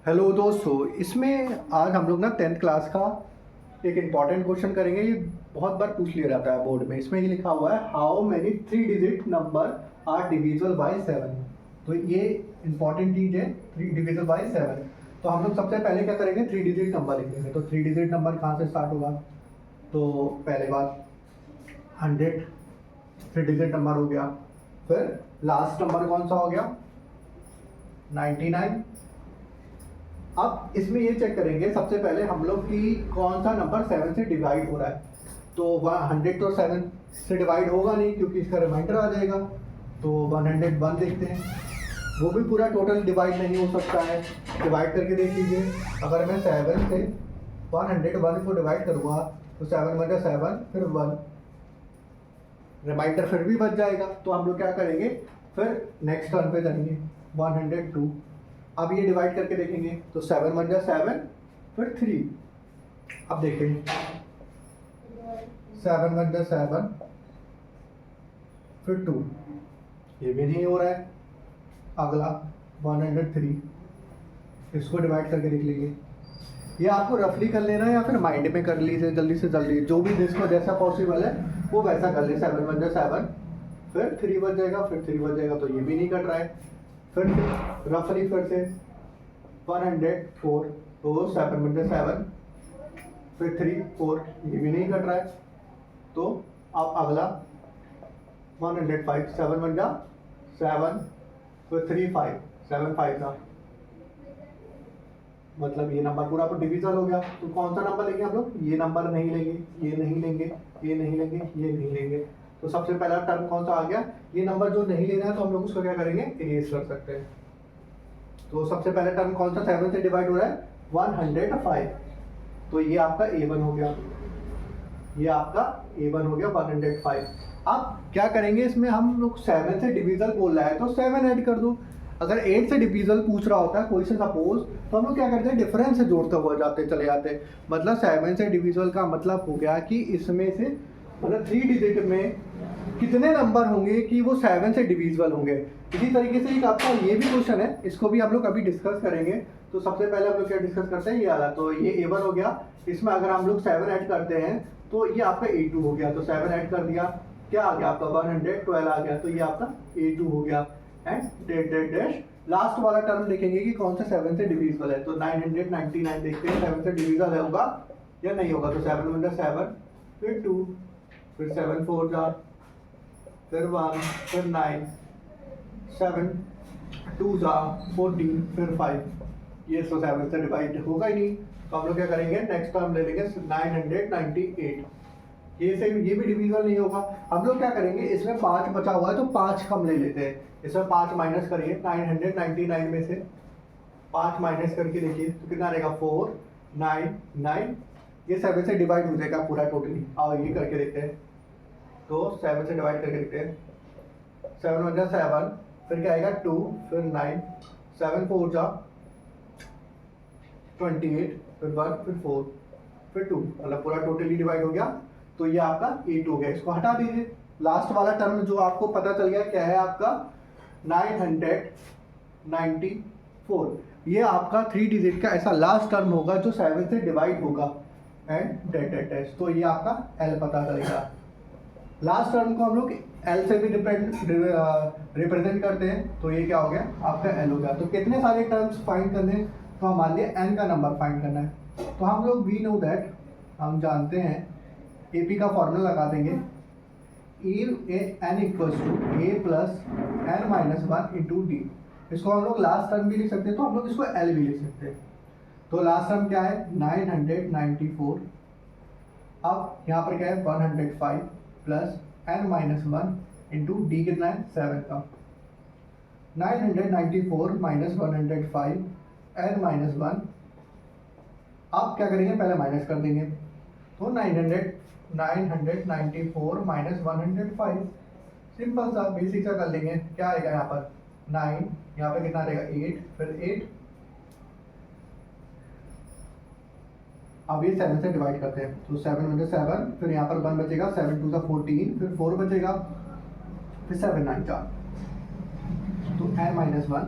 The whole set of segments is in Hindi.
हेलो दोस्तों, इसमें आज हम लोग ना 10th क्लास का एक इम्पॉर्टेंट क्वेश्चन करेंगे। ये बहुत बार पूछ लिया जाता है बोर्ड में। इसमें ये लिखा हुआ है how many 3 digit number are divisible by 7। तो ये इम्पॉर्टेंट चीज़ है, 3 डिविजिबल बाय 7। तो हम लोग सबसे पहले क्या करेंगे, 3 डिजिट नंबर लिखेंगे। तो 3 डिजिट नंबर कहाँ से स्टार्ट होगा? तो पहले बात 100 3 डिजिट नंबर हो गया। फिर लास्ट नंबर कौन सा हो गया? 99। अब इसमें ये चेक करेंगे सबसे पहले हम लोग कि कौन सा नंबर 7 से डिवाइड हो रहा है। तो 100 तो 7 से डिवाइड होगा नहीं क्योंकि इसका रिमाइंडर आ जाएगा। तो 101 देखते हैं, वो भी पूरा टोटल डिवाइड नहीं हो सकता है। डिवाइड करके देख लीजिए, अगर मैं 7 से 101 को डिवाइड करूँगा तो 7 बन 7 फिर 1, रिमाइंडर फिर भी बच जाएगा। तो हम लोग क्या करेंगे, फिर नेक्स्ट टर्न पे जाएंगे 102। अब ये डिवाइड करके देखेंगे तो 7 बन 7 फिर 3। अब देखें 7 बन 7 फिर 2, ये भी नहीं हो रहा है। अगला 103, इसको डिवाइड करके देख लेंगे। ये आपको रफली कर लेना है या फिर माइंड में कर लीजिए, जल्दी से जल्दी जो भी जिसको जैसा पॉसिबल है वो वैसा कर ले। 7 बन 7 फिर 3 बच जाएगा, फिर 3 बच जाएगा, तो ये भी नहीं कट रहा है। फिर रफली फिर से 104, तो 7 बन 7 फिर 3 4, ये भी नहीं कट रहा है। तो अब अगला 105, 7 बन 7 फिर 3 5, 7 5 था, मतलब ये नंबर पूरा पर डिविजल हो गया। तो कौन सा नंबर लेंगे हम लोग? ये नंबर नहीं लेंगे, ये नहीं लेंगे, ये नहीं लेंगे, ये नहीं लेंगे। तो सबसे पहला टर्म कौन सा आ गया? ये नंबर जो नहीं लेना है तो हम लोग उसको क्या करेंगे, इरेज कर सकते हैं। तो सबसे पहला टर्म कौन सा 7 से डिवाइड हो रहा है? 105। तो ये आपका A1 हो गया, ये आपका A1 हो गया 105। अब क्या करेंगे, इसमें हम लोग 7 से डिविजल बोल रहा है तो 7 ऐड कर दो। अगर 8 से डिविजल पूछ रहा होता है कोई से सपोज, तो हम लोग क्या करते हैं, डिफरेंस से जोड़ते हुए जाते चले जाते। मतलब 7 से डिविजल का मतलब हो गया कि इसमें से मतलब 3 डिजिट में कितने नंबर होंगे कि वो 7 से डिविजिबल होंगे। इसी तरीके से एक आपका ये भी क्वेश्चन है, इसको भी हम लोग अभी डिस्कस करेंगे। तो सबसे पहले हम लोग क्या डिस्कस करते हैं, ये वाला। तो ये A1 हो गया, इसमें अगर हम लोग 7 ऐड करते हैं तो ये आपका A2 हो गया। तो 7 ऐड कर दिया, क्या आ गया आपका 112 आ गया, तो ये आपका A2 हो गया। And date date dash last वाला टर्म देखेंगे कि कौन सा 7 से डिविजिबल है। तो 999 देखते हैं 7 से डिविजिबल है होगा या नहीं होगा। तो 7 बन 7 फिर 2 फिर 7 4 जा, फिर 1 फिर 9 7 2 जा 14 फिर 5। ये तो 7 से डिवाइड होगा ही नहीं। तो हम लोग क्या करेंगे, नेक्स्ट टर्म ले लेंगे 998। ये भी डिविजिबल नहीं होगा। हम लोग क्या करेंगे, इसमें 5 बचा हुआ है तो 5 कम ले लेते हैं। इसमें 5 माइनस करिए, 999 में से 5 माइनस करके देखिए तो कितना रहेगा, 4 9 9। ये 7 से डिवाइड हो जाएगा पूरा टोटली। आओ ये करके देखते हैं। तो 7 से डिवाइड करके देखते हैं, 7 बन 7 फिर क्या आएगा 2 फिर 9 7 4 जा 28 फिर 1 फिर 4 फिर 2, मतलब पूरा टोटली डिवाइड हो गया। तो ये आपका A2 हो गया। इसको हटा दीजिए। लास्ट वाला टर्म जो आपको पता चल गया क्या है आपका 994। ये आपका 3 डिजिट का ऐसा लास्ट टर्म होगा जो 7 से डिवाइड होगा। एंड डेट डेट टेस्ट, तो ये आपका L पता चलेगा। लास्ट टर्म को हम लोग L से भी रिप्रेजेंट करते हैं। तो ये क्या हो गया आपका L हो गया। तो कितने सारे टर्म्स फाइंड करने हैं, तो हमारे लिए n का नंबर फाइंड करना है। तो हम लोग वी नो दैट, हम जानते हैं AP का फॉर्मूला लगा देंगे, n equals to A plus n minus 1 into d. इसको हम लोग लास्ट टर्म भी लिख सकते हैं, तो हम लोग इसको L भी लिख सकते हैं। तो लास्ट टर्म क्या है 994। अब यहाँ पर क्या है 105 plus n minus 1 into D कितना है 7 का। 994 माइनस 105 n माइनस 1। अब क्या करेंगे, पहले माइनस कर देंगे। तो 994 माइनस 105, सिंपल सा बेसिक सा कर लेंगे। क्या आएगा यहाँ पर 9, यहाँ पे कितना रहेगा 8 फिर 8। अब ये 7 से डिवाइड करते हैं। तो 7 बन 7 फिर यहाँ पर 1 बचेगा, 7 2 14 फिर 4 बचेगा, फिर 7 9 4। तो n माइनस 1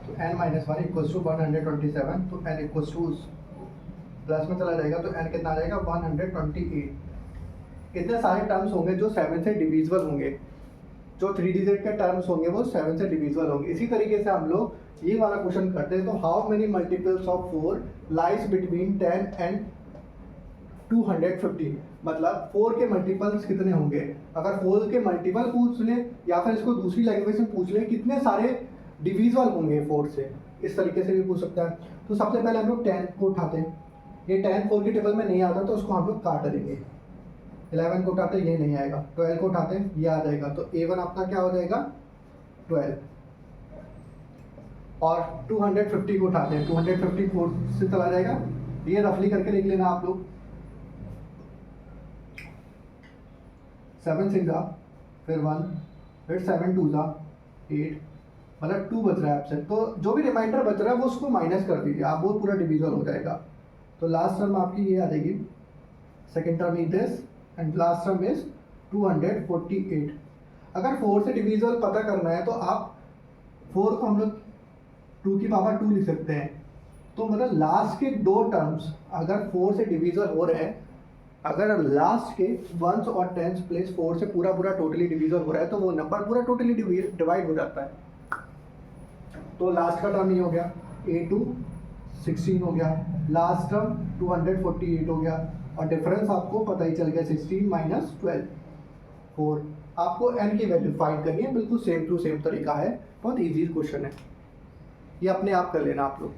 तो n minus one equals to 127, तो n इक्वल्स टू प्लस में चला जाएगा तो n कितना आ जाएगा 128। इतने सारे टर्म्स होंगे जो 7 से डिविजिबल होंगे, जो 3 डिजिट के टर्म्स होंगे वो 7 से डिविजिबल होंगे। इसी तरीके से हम लोग ये वाला क्वेश्चन करते हैं, तो how many multiples of 4 lies between 10 and 250, मतलब 4 के मल्टीपल्स कितने होंगे। अगर 4 के मल्टीपल पूछ ले या फिर इसको दूसरी लैंग्वेज में पूछ ले कितने सारे डिविजिबल होंगे 4 से, इस तरीके से भी पूछ सकता है। तो सबसे पहले हम लोग 10 को उठाते हैं, ये 10 4 के टेबल में नहीं आता तो उसको हम लोग काट देंगे। 11 को उठाते हैं ये नहीं आएगा, 12 को उठाते हैं ये आ जाएगा, तो A1 अपना क्या हो जाएगा 12। और 250 को उठाते हैं, 250 4 से चला जाएगा, ये रफली करके लिख लेना आप लोग। 7 6 फिर 1 फिर 7 2 8, मतलब 2 बच रहा है आपसे, तो जो भी रिमाइंडर बच रहा है वो उसको माइनस कर दीजिए आप, वो पूरा डिविजन हो जाएगा। तो लास्ट टर्म आपकी ये आ जाएगी, second term is this and last term is 248। अगर 4 से डिविजिबल पता करना है तो आप 4 को हम लोग 2 की पावर 2 लिख सकते हैं। तो मतलब लास्ट के 2 टर्म्स अगर 4 से डिविजिबल हो रहे हैं, अगर लास्ट के 1s और 10s प्लेस 4 से पूरा टोटली डिविजिबल हो रहा है तो वो नंबर पूरा टोटली डिवाइड हो जाता है। तो लास्ट का टर्म ये हो गया, A2 16 हो गया, लास्ट टर्म 248 हो गया, और डिफरेंस आपको पता ही चल गया 16 माइनस 12 4। आपको n की वैल्यू फाइंड करनी है, बिल्कुल सेम टू सेम तरीका है, बहुत ईजी क्वेश्चन है, ये अपने आप कर लेना आप लोग।